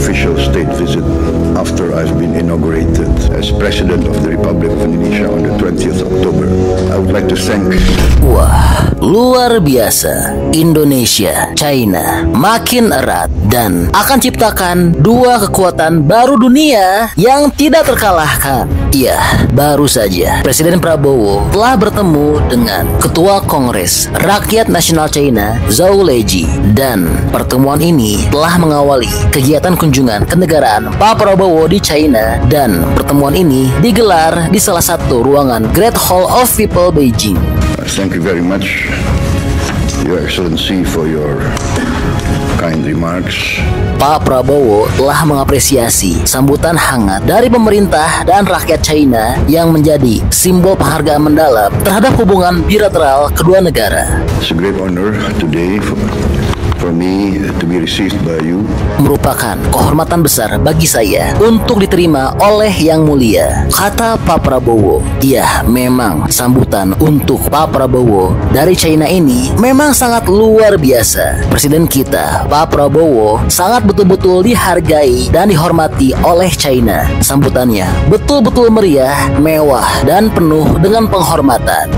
official state visit after I've been inaugurated as President of the Republic of Indonesia on the 20th October. I would like to thank... Wah, luar biasa. Indonesia, China makin erat dan akan ciptakan dua kekuatan baru dunia yang tidak terkalahkan. Iya, baru saja Presiden Prabowo telah bertemu dengan Ketua Kongres Rakyat Nasional China, Zhou Leji, dan pertemuan ini telah mengawali kegiatan kunjungan kenegaraan Pak Prabowo di China, dan pertemuan ini digelar di salah satu ruangan Great Hall of People Beijing. Thank you very much, Your Excellency, for your kind remarks. Pak Prabowo telah mengapresiasi sambutan hangat dari pemerintah dan rakyat China yang menjadi simbol penghargaan mendalam terhadap hubungan bilateral kedua negara. It's a great honor today for me to be received by you. Merupakan kehormatan besar bagi saya untuk diterima oleh Yang Mulia, kata Pak Prabowo. Ya, memang sambutan untuk Pak Prabowo dari China ini memang sangat luar biasa. Presiden kita, Pak Prabowo, sangat betul-betul dihargai dan dihormati oleh China. Sambutannya betul-betul meriah, mewah, dan penuh dengan penghormatan.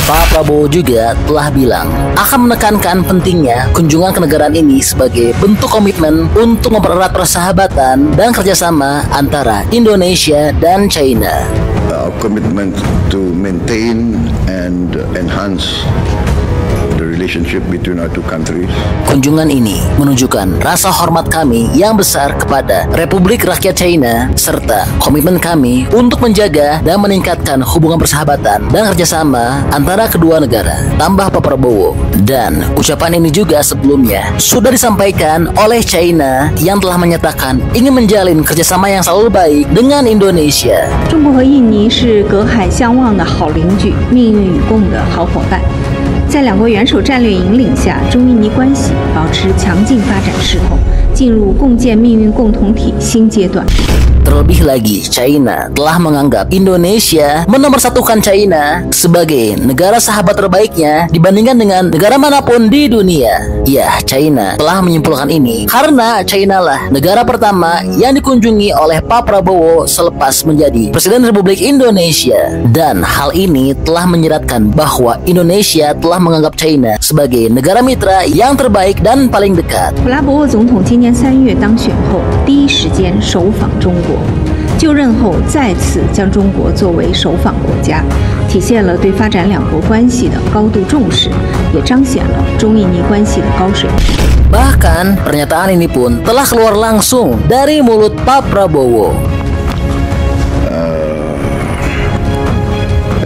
Pak Prabowo juga telah bilang akan menekankan pentingnya kunjungan kenegaraan ini sebagai bentuk komitmen untuk mempererat persahabatan dan kerjasama antara Indonesia dan China. Our commitment to maintain and enhance the relationship between our two countries. Kunjungan ini menunjukkan rasa hormat kami yang besar kepada Republik Rakyat China serta komitmen kami untuk menjaga dan meningkatkan hubungan persahabatan dan kerjasama antara kedua negara, tambah Pak Prabowo. Dan ucapan ini juga sebelumnya sudah disampaikan oleh China yang telah menyatakan ingin menjalin kerjasama yang selalu baik dengan Indonesia. 中国和印尼是隔海相望的好邻居，命运与共的好伙伴。在两国元首战略引领下，中印尼关系保持强劲发展势头，进入共建命运共同体新阶段。 Terlebih lagi, China telah menganggap Indonesia menomorsatukan China sebagai negara sahabat terbaiknya dibandingkan dengan negara manapun di dunia. Ya, China telah menyimpulkan ini karena China lah negara pertama yang dikunjungi oleh Pak Prabowo selepas menjadi Presiden Republik Indonesia. Dan hal ini telah menyeratkan bahwa Indonesia telah menganggap China sebagai negara mitra yang terbaik dan paling dekat. 普拉博沃总统今年3月当选后，第一时间首访中国。 就任后再次将中国作为首访国家，体现了对发展两国关系的高度重视，也彰显了中印尼关系的高水平。 Bahkan pernyataan ini pun telah keluar langsung dari mulut Pak Prabowo.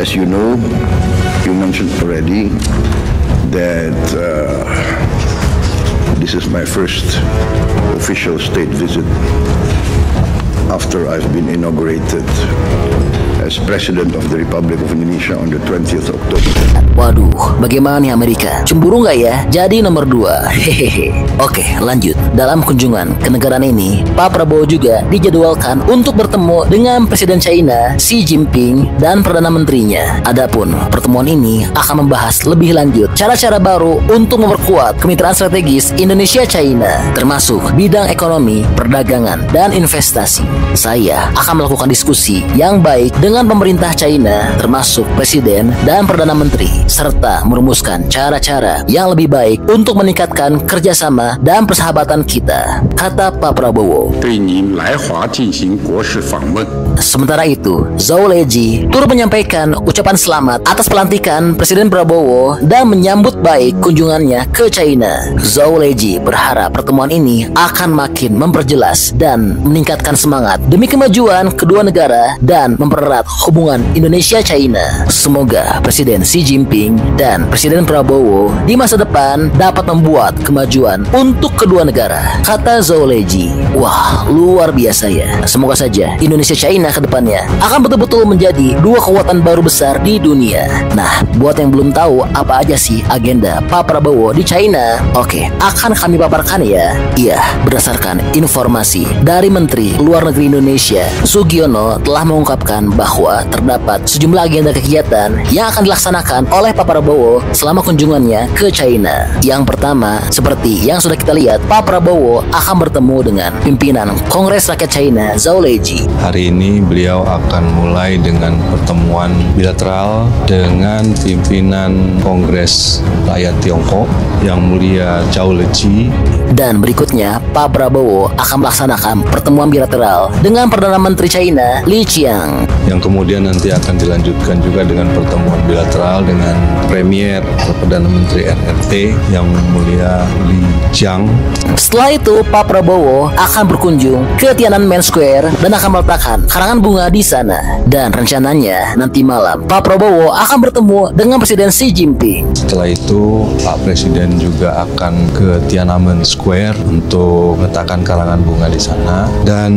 As you know, you mentioned already that this is my first official state visit after I've been inaugurated as President of the Republic of Indonesia on the 20th October. Waduh, bagaimana nih Amerika? Cemburu nggak ya? Jadi nomor 2. Hehehe. Oke, lanjut. Dalam kunjungan ke negaraan ini, Pak Prabowo juga dijadwalkan untuk bertemu dengan Presiden China Xi Jinping dan Perdana Menterinya. Adapun pertemuan ini akan membahas lebih lanjut cara-cara baru untuk memperkuat kemitraan strategis Indonesia-China, termasuk bidang ekonomi, perdagangan, dan investasi. Saya akan melakukan diskusi yang baik dengan dengan pemerintah China, termasuk Presiden dan Perdana Menteri, serta merumuskan cara-cara yang lebih baik untuk meningkatkan kerjasama dan persahabatan kita, kata Pak Prabowo. Sementara itu, Zhou Leji turut menyampaikan ucapan selamat atas pelantikan Presiden Prabowo dan menyambut baik kunjungannya ke China. Zhou Leji berharap pertemuan ini akan makin memperjelas dan meningkatkan semangat demi kemajuan kedua negara dan mempererat hubungan Indonesia-China. Semoga Presiden Xi Jinping dan Presiden Prabowo di masa depan dapat membuat kemajuan untuk kedua negara, kata Zhou Leji. Wah, luar biasa ya. Semoga saja Indonesia-China ke depannya akan betul-betul menjadi dua kekuatan baru besar di dunia. Nah, buat yang belum tahu apa aja sih agenda Pak Prabowo di China, oke, akan kami paparkan ya. Iya, berdasarkan informasi dari Menteri Luar Negeri Indonesia, Sugiono telah mengungkapkan bahwa terdapat sejumlah agenda kegiatan yang akan dilaksanakan oleh Pak Prabowo selama kunjungannya ke China. Yang pertama, seperti yang sudah kita lihat, Pak Prabowo akan bertemu dengan pimpinan Kongres Rakyat China, Zhou Leji. Hari ini beliau akan mulai dengan pertemuan bilateral dengan pimpinan Kongres Rakyat Tiongkok Yang Mulia Zhou Leji. Dan berikutnya, Pak Prabowo akan melaksanakan pertemuan bilateral dengan Perdana Menteri China, Li Qiang. Yang kemudian nanti akan dilanjutkan juga dengan pertemuan bilateral dengan Premier Perdana Menteri RRT Yang Mulia Li Qiang. Setelah itu, Pak Prabowo akan berkunjung ke Tiananmen Square dan akan meletakkan karangan bunga di sana. Dan rencananya nanti malam Pak Prabowo akan bertemu dengan Presiden Xi Jinping. Setelah itu, Pak Presiden juga akan ke Tiananmen Square untuk meletakkan karangan bunga di sana. Dan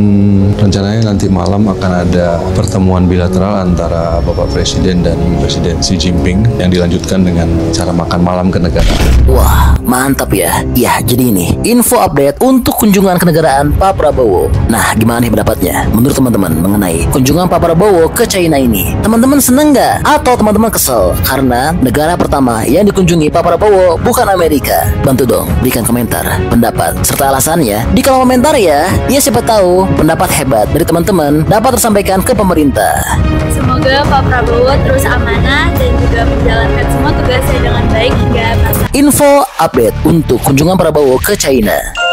rencananya nanti malam akan ada pertemuan bilateral antara Bapak Presiden dan Presiden Xi Jinping yang dilanjutkan dengan cara makan malam kenegaraan. Wah, mantap ya. Ya, jadi ini info update untuk kunjungan kenegaraan Pak Prabowo. Nah, gimana nih pendapatnya menurut teman-teman mengenai kunjungan Pak Prabowo ke China ini? Teman-teman seneng nggak? Atau teman-teman kesel karena negara pertama yang dikunjungi Pak Prabowo bukan Amerika? Bantu dong berikan komentar, pendapat, serta alasannya di kolom komentar ya. Ya, siapa tahu pendapat hebat dari teman-teman dapat tersampaikan ke pemerintah. Semoga Pak Prabowo terus amanah dan juga menjalankan semua tugasnya dengan baik hingga masa. Info update untuk kunjungan Prabowo ke China.